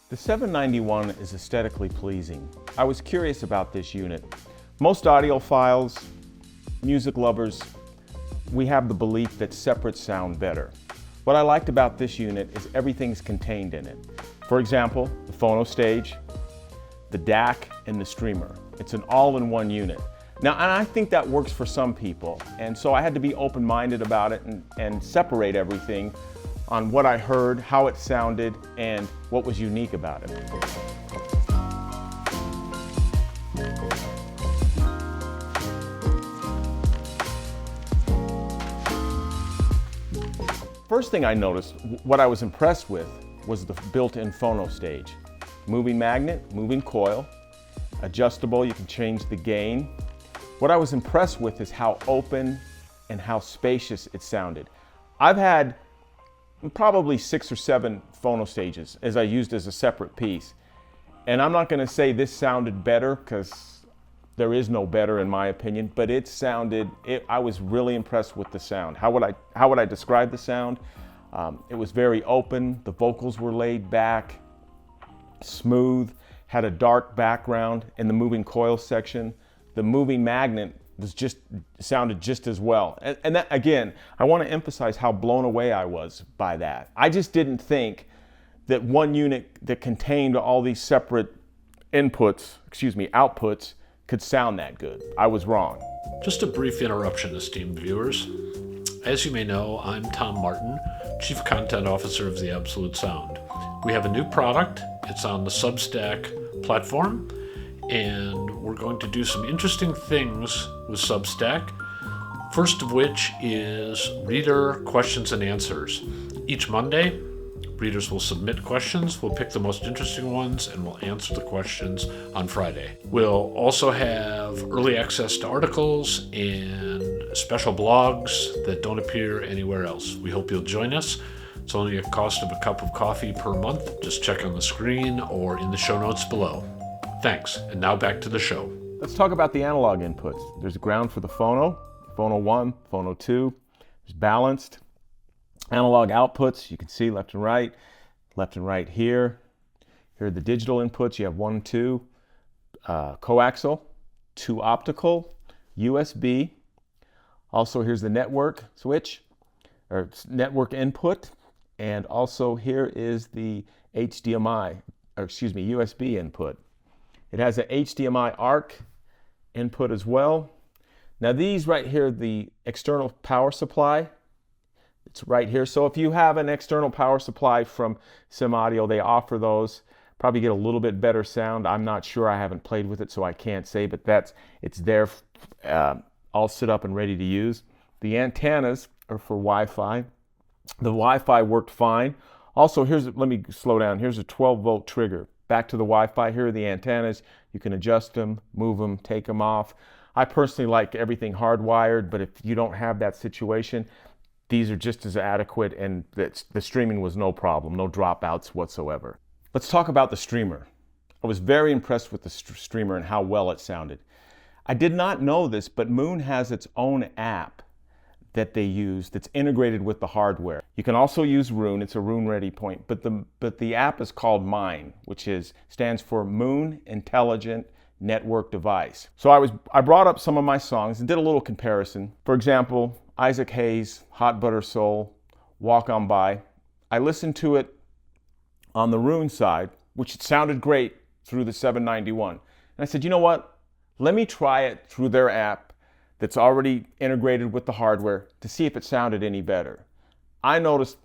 The 791 is aesthetically pleasing. I was curious about this unit. Most audiophiles, music lovers, we have the belief that separates sound better. What I liked about this unit is everything's contained in it. For example, the phono stage, the DAC, and the streamer. It's an all-in-one unit. Now, and I think that works for some people, and so I had to be open-minded about it and separate everything on what I heard, how it sounded, and what was unique about it. First thing I noticed, what I was impressed with, was the built-in phono stage. Moving magnet, moving coil, adjustable, you can change the gain. What I was impressed with is how open and how spacious it sounded. I've had probably 6 or 7 phono stages as I used as a separate piece. And I'm not going to say this sounded better because there is no better in my opinion, but it sounded, I was really impressed with the sound. How would I describe the sound? It was very open, the vocals were laid back, smooth, had a dark background in the moving coil section. The moving magnet was sounded just as well. And that, again, I want to emphasize how blown away I was by that. I just didn't think that one unit that contained all these separate outputs could sound that good. I was wrong. Just a brief interruption, esteemed viewers. As you may know, I'm Tom Martin, Chief Content Officer of the Absolute Sound. We have a new product. It's on the Substack platform, and we're going to do some interesting things with Substack. First of which is reader questions and answers. Each Monday, readers will submit questions. We'll pick the most interesting ones and we'll answer the questions on Friday. We'll also have early access to articles and special blogs that don't appear anywhere else. We hope you'll join us. It's only a cost of a cup of coffee per month. Just check on the screen or in the show notes below. Thanks, and now back to the show. Let's talk about the analog inputs. There's a ground for the phono, phono 1, phono 2. There's balanced. Analog outputs, you can see left and right here. Here are the digital inputs. You have 1, 2, coaxial, 2 optical, USB. Also, here's the network switch, or network input. And also here is the USB input. It has an HDMI ARC input as well. Now these right here, the external power supply, it's right here. So if you have an external power supply from Simaudio, they offer those. Probably get a little bit better sound. I'm not sure, I haven't played with it, so I can't say, but it's there all set up and ready to use. The antennas are for Wi-Fi. The Wi-Fi worked fine. Also, let me slow down. Here's a 12-volt trigger. Back to the Wi-Fi, here are the antennas. You can adjust them, move them, take them off. I personally like everything hardwired, but if you don't have that situation, these are just as adequate, and the streaming was no problem, no dropouts whatsoever. Let's talk about the streamer. I was very impressed with the streamer and how well it sounded. I did not know this, but Moon has its own app that they use that's integrated with the hardware. You can also use Roon, it's a Roon ready point, but the app is called Mine, which stands for Moon Intelligent Network Device. So I brought up some of my songs and did a little comparison. For example, Isaac Hayes, Hot Butter Soul, Walk On By. I listened to it on the Roon side, which sounded great through the 791. And I said, you know what? Let me try it through their app that's already integrated with the hardware to see if it sounded any better. I noticed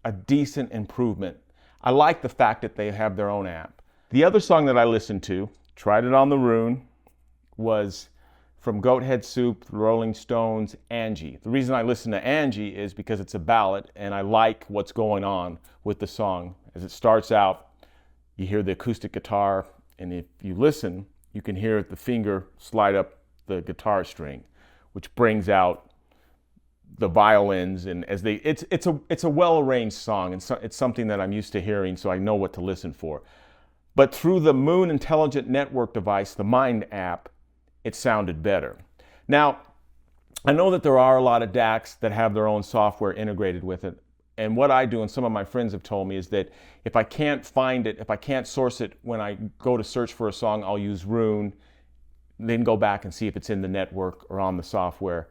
a decent improvement. I like the fact that they have their own app. The other song that I listened to, tried it on the Roon, was from Goathead Soup, the Rolling Stones, Angie. The reason I listen to Angie is because it's a ballad and I like what's going on with the song. As it starts out, you hear the acoustic guitar, and if you listen, you can hear the finger slide up the guitar string, which brings out the violins, and it's a well-arranged song, and it's something that I'm used to hearing, so I know what to listen for. But through the Moon Intelligent Network Device, the Mind app, it sounded better. Now, I know that there are a lot of DACs that have their own software integrated with it, And what I do, and some of my friends have told me, is that if I can't find it, if I can't source it when I go to search for a song, I'll use Roon, then go back and see if it's in the network or on the software.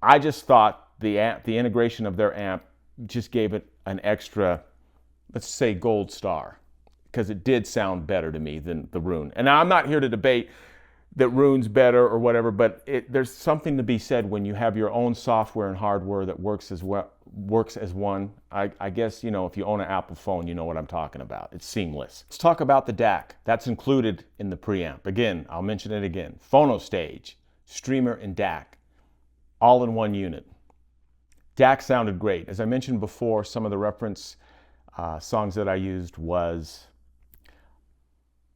I just thought the integration of their amp just gave it an extra, let's say, gold star, because it did sound better to me than the Roon. And now I'm not here to debate that Roon's better or whatever, but there's something to be said when you have your own software and hardware that works as one. I guess, you know, if you own an Apple phone, you know what I'm talking about. It's seamless. Let's talk about the DAC. That's included in the preamp. Again, I'll mention it again. Phono stage, streamer, and DAC, all in one unit. DAC sounded great. As I mentioned before, some of the reference songs that I used was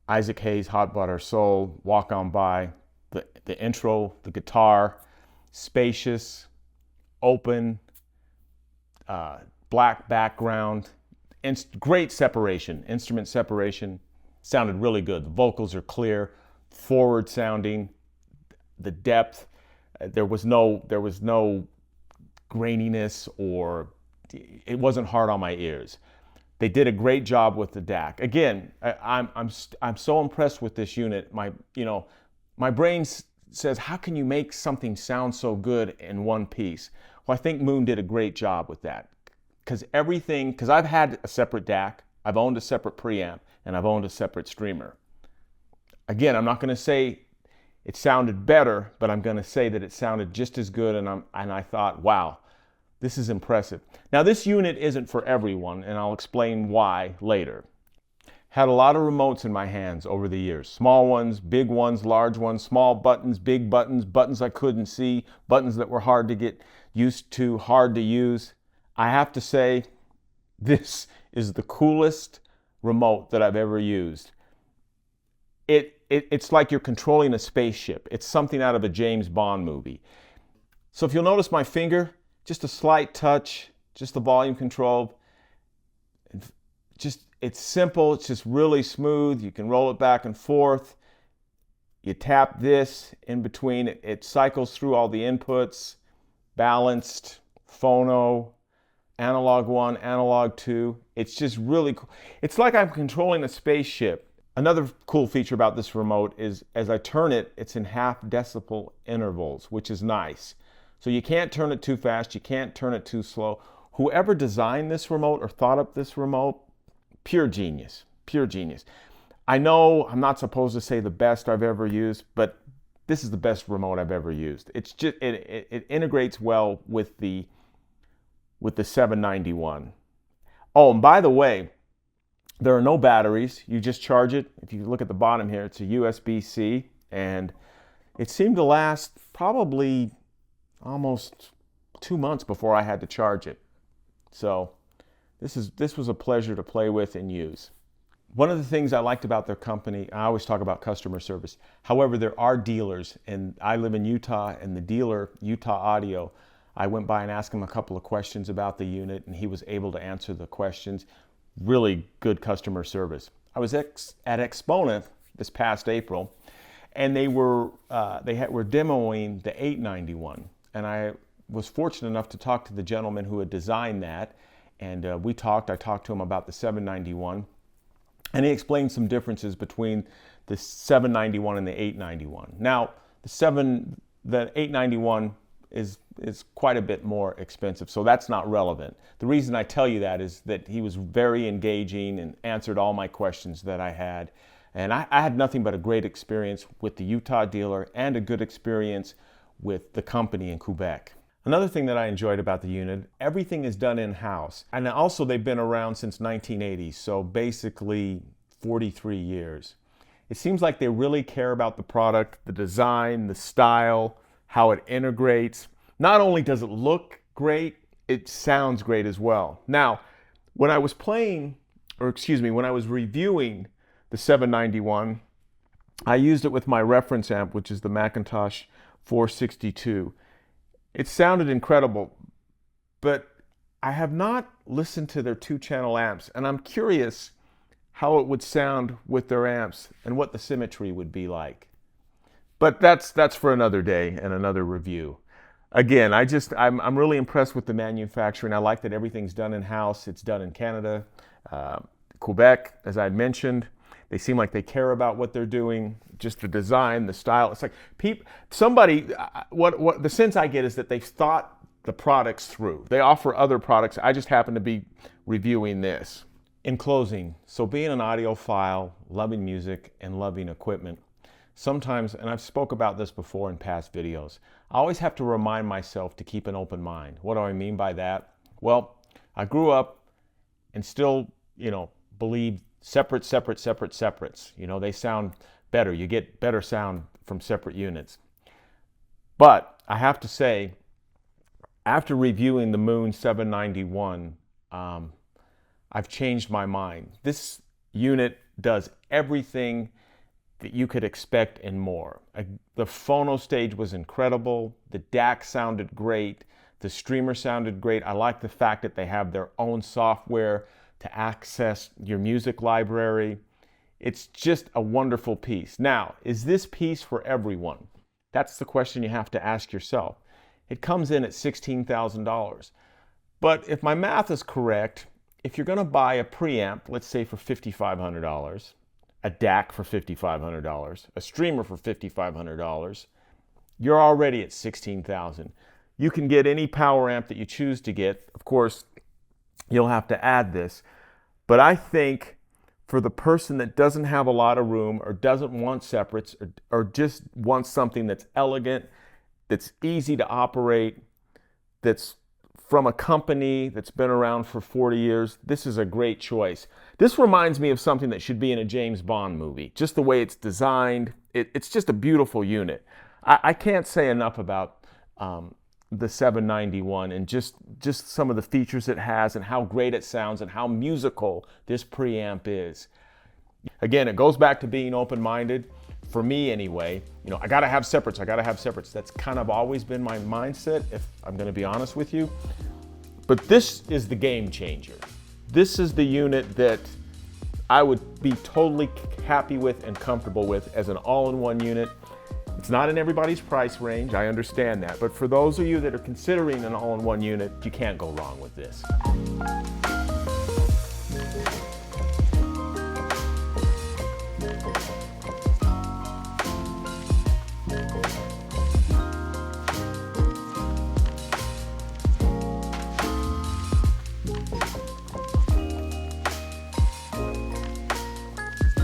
Isaac Hayes' Hot Butter Soul, Walk On By, the intro, the guitar, spacious, open, black background, great separation, instrument separation, sounded really good. The vocals are clear, forward sounding, the depth, there was no graininess, or it wasn't hard on my ears. They did a great job with the DAC. Again, I'm so impressed with this unit. My brain says, how can you make something sound so good in one piece? Well, I think Moon did a great job with that. Because I've had a separate DAC, I've owned a separate preamp, and I've owned a separate streamer. Again, I'm not going to say it sounded better, but I'm going to say that it sounded just as good, and I thought, wow, this is impressive. Now, this unit isn't for everyone, and I'll explain why later. Had a lot of remotes in my hands over the years. Small ones, big ones, large ones, small buttons, big buttons, buttons I couldn't see, buttons that were hard to get used to, hard to use. I have to say, this is the coolest remote that I've ever used. It's like you're controlling a spaceship. It's something out of a James Bond movie. So if you'll notice my finger, just a slight touch, just the volume control. It's simple, it's just really smooth. You can roll it back and forth. You tap this in between, it cycles through all the inputs, balanced, phono, analog 1, analog 2. It's just really cool. It's like I'm controlling a spaceship. Another cool feature about this remote is as I turn it, it's in half decibel intervals, which is nice. So you can't turn it too fast, you can't turn it too slow. Whoever designed this remote or thought up this remote, pure genius, pure genius. I know I'm not supposed to say the best I've ever used, but this is the best remote I've ever used. It's just it integrates well with the 791. Oh, and by the way, there are no batteries. You just charge it. If you look at the bottom here, it's a USB-C, and it seemed to last probably almost 2 months before I had to charge it. So this was a pleasure to play with and use. One of the things I liked about their company, I always talk about customer service. However, there are dealers, and I live in Utah, and the dealer, Utah Audio, I went by and asked him a couple of questions about the unit, and he was able to answer the questions. Really good customer service. I was at Exponent this past April, and they were demoing the 891, and I was fortunate enough to talk to the gentleman who had designed that, and I talked to him about the 791, and he explained some differences between the 791 and the 891. Now, the 891 is quite a bit more expensive, so that's not relevant. The reason I tell you that is that he was very engaging and answered all my questions that I had. And I had nothing but a great experience with the Utah dealer and a good experience with the company in Quebec. Another thing that I enjoyed about the unit, everything is done in-house. And also they've been around since 1980, so basically 43 years. It seems like they really care about the product, the design, the style, how it integrates. Not only does it look great, it sounds great as well. Now, when I was reviewing the 791, I used it with my reference amp, which is the Mclntosh 462. It sounded incredible, but I have not listened to their 2-channel amps, and I'm curious how it would sound with their amps and what the symmetry would be like. But that's for another day and another review. Again, I'm really impressed with the manufacturing. I like that everything's done in-house. It's done in Canada, Quebec, as I had mentioned. They seem like they care about what they're doing, just the design, the style. It's like what the sense I get is that they've thought the products through. They offer other products. I just happen to be reviewing this. In closing, so being an audiophile, loving music, and loving equipment, sometimes, and I've spoke about this before in past videos, I always have to remind myself to keep an open mind. What do I mean by that? Well, I grew up and still, believe separates. They sound better. You get better sound from separate units. But I have to say, after reviewing the Moon 791, I've changed my mind. This unit does everything that you could expect and more. The phono stage was incredible. The DAC sounded great. The streamer sounded great. I like the fact that they have their own software to access your music library. It's just a wonderful piece. Now, is this piece for everyone? That's the question you have to ask yourself. It comes in at $16,000. But if my math is correct, if you're going to buy a preamp, let's say for $5,500, a DAC for $5,500, a streamer for $5,500, you're already at $16,000. You can get any power amp that you choose to get. Of course, you'll have to add this. But I think for the person that doesn't have a lot of room or doesn't want separates or just wants something that's elegant, that's easy to operate, that's from a company that's been around for 40 years, this is a great choice. This reminds me of something that should be in a James Bond movie. Just the way it's designed, it's just a beautiful unit. I can't say enough about the 791 and just some of the features it has and how great it sounds and how musical this preamp is. Again, it goes back to being open-minded. For me anyway, I gotta have separates, That's kind of always been my mindset, if I'm gonna be honest with you. But this is the game changer. This is the unit that I would be totally happy with and comfortable with as an all-in-one unit. It's not in everybody's price range, I understand that. But for those of you that are considering an all-in-one unit, you can't go wrong with this.